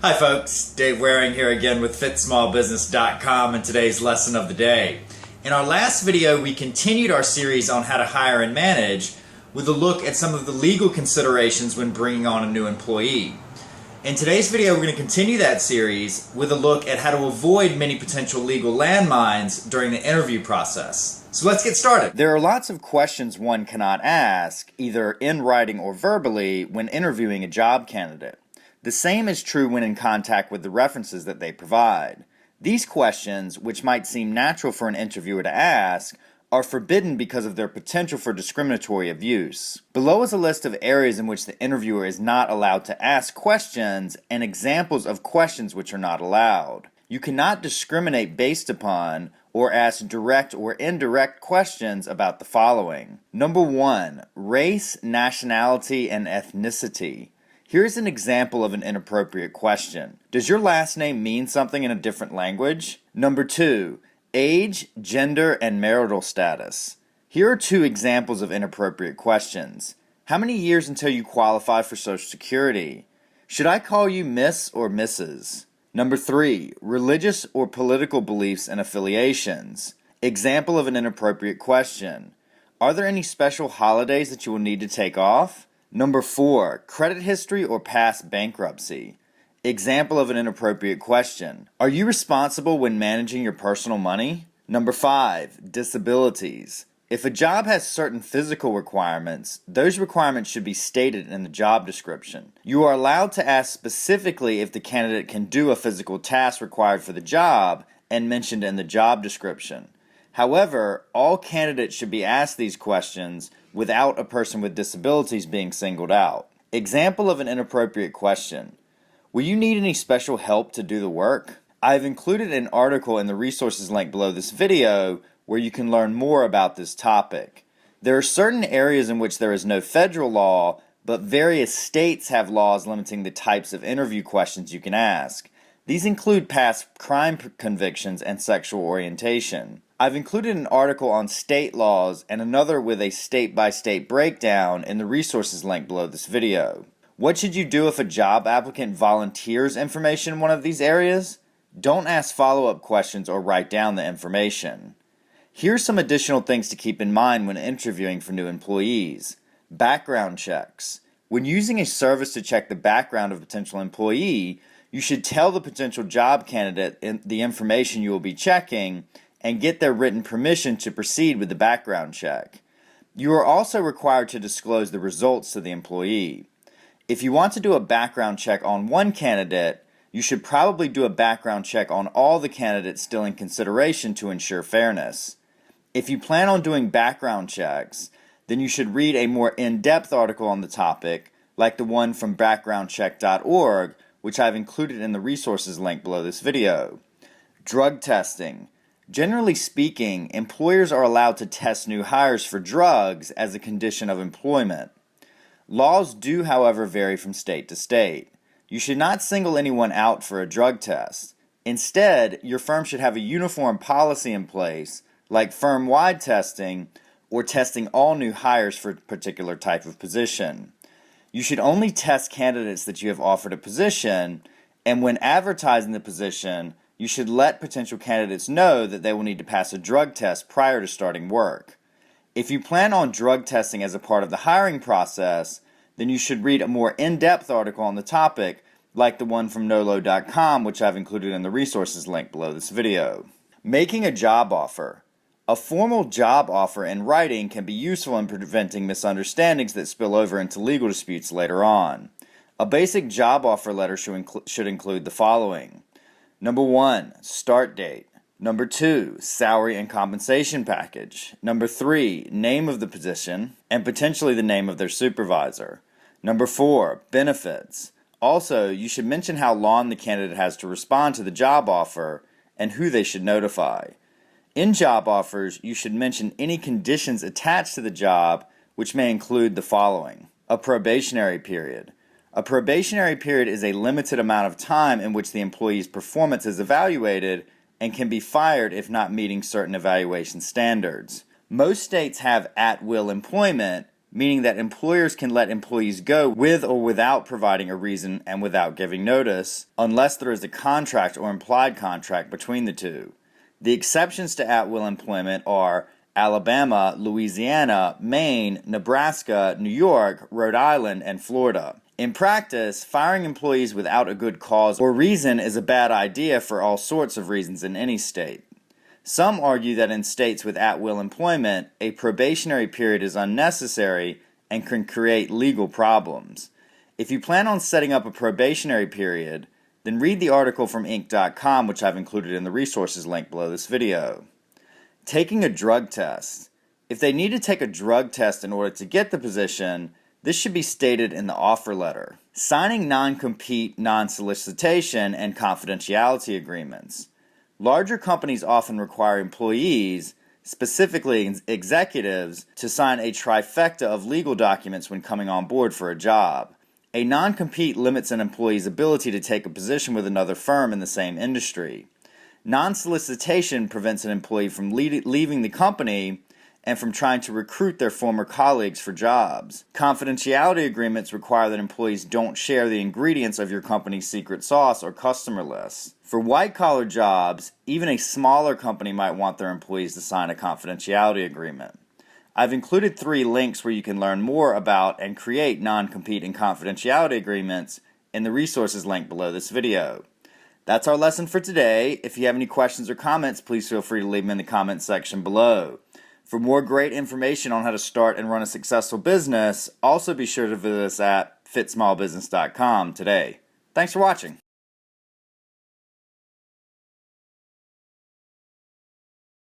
Hi folks, Dave Waring here again with FitSmallBusiness.com and today's lesson of the day. In our last video, we continued our series on how to hire and manage with a look at some of the legal considerations when bringing on a new employee. In today's video, we're going to continue that series with a look at how to avoid many potential legal landmines during the interview process. So let's get started. There are lots of questions one cannot ask, either in writing or verbally, when interviewing a job candidate. The same is true when in contact with the references that they provide. These questions, which might seem natural for an interviewer to ask, are forbidden because of their potential for discriminatory abuse. Below is a list of areas in which the interviewer is not allowed to ask questions and examples of questions which are not allowed. You cannot discriminate based upon or ask direct or indirect questions about the following. Number 1, race, nationality, and ethnicity. Here's an example of an inappropriate question. Does your last name mean something in a different language? Number 2, age, gender, and marital status. Here are 2 examples of inappropriate questions. How many years until you qualify for Social Security? Should I call you Miss or Mrs.? Number 3, religious or political beliefs and affiliations. Example of an inappropriate question. Are there any special holidays that you will need to take off? Number 4, credit history or past bankruptcy. Example of an inappropriate question. Are you responsible when managing your personal money? Number 5, disabilities. If a job has certain physical requirements, those requirements should be stated in the job description. You are allowed to ask specifically if the candidate can do a physical task required for the job and mentioned in the job description. However, all candidates should be asked these questions without a person with disabilities being singled out. Example of an inappropriate question. Will you need any special help to do the work? I have included an article in the resources link below this video where you can learn more about this topic. There are certain areas in which there is no federal law, but various states have laws limiting the types of interview questions you can ask. These include past crime convictions and sexual orientation. I've included an article on state laws and another with a state-by-state breakdown in the resources link below this video. What should you do if a job applicant volunteers information in one of these areas? Don't ask follow-up questions or write down the information. Here's some additional things to keep in mind when interviewing for new employees. Background checks. When using a service to check the background of a potential employee, you should tell the potential job candidate the information you will be checking and get their written permission to proceed with the background check. You are also required to disclose the results to the employee. If you want to do a background check on one candidate, you should probably do a background check on all the candidates still in consideration to ensure fairness. If you plan on doing background checks, then you should read a more in-depth article on the topic, like the one from backgroundcheck.org, which I've included in the resources link below this video. Drug testing. Generally speaking, employers are allowed to test new hires for drugs as a condition of employment. Laws do, however, vary from state to state. You should not single anyone out for a drug test. Instead, your firm should have a uniform policy in place, like firm-wide testing or testing all new hires for a particular type of position. You should only test candidates that you have offered a position, and when advertising the position, you should let potential candidates know that they will need to pass a drug test prior to starting work. If you plan on drug testing as a part of the hiring process, then you should read a more in-depth article on the topic, like the one from nolo.com, which I've included in the resources link below this video. Making a job offer. A formal job offer in writing can be useful in preventing misunderstandings that spill over into legal disputes later on. A basic job offer letter should include the following. Number 1, start date. Number 2, salary and compensation package. Number 3, name of the position and potentially the name of their supervisor. Number 4, benefits. Also, you should mention how long the candidate has to respond to the job offer and who they should notify. In job offers, you should mention any conditions attached to the job, which may include the following. A probationary period. A probationary period is a limited amount of time in which the employee's performance is evaluated and can be fired if not meeting certain evaluation standards. Most states have at-will employment, meaning that employers can let employees go with or without providing a reason and without giving notice, unless there is a contract or implied contract between the two. The exceptions to at-will employment are Alabama, Louisiana, Maine, Nebraska, New York, Rhode Island, and Florida. In practice, firing employees without a good cause or reason is a bad idea for all sorts of reasons in any state. Some argue that in states with at-will employment, a probationary period is unnecessary and can create legal problems. If you plan on setting up a probationary period, then read the article from Inc.com, which I've included in the resources link below this video. Taking a drug test. If they need to take a drug test in order to get the position, this should be stated in the offer letter. Signing non-compete, non-solicitation, and confidentiality agreements. Larger companies often require employees, specifically executives, to sign a trifecta of legal documents when coming on board for a job. A non-compete limits an employee's ability to take a position with another firm in the same industry. Non-solicitation prevents an employee from leaving the company and from trying to recruit their former colleagues for jobs. Confidentiality agreements require that employees don't share the ingredients of your company's secret sauce or customer list. For white-collar jobs, even a smaller company might want their employees to sign a confidentiality agreement. I've included 3 links where you can learn more about and create non-compete and confidentiality agreements in the resources link below this video. That's our lesson for today. If you have any questions or comments, please feel free to leave them in the comments section below. For more great information on how to start and run a successful business, also be sure to visit us at fitsmallbusiness.com today. Thanks for watching.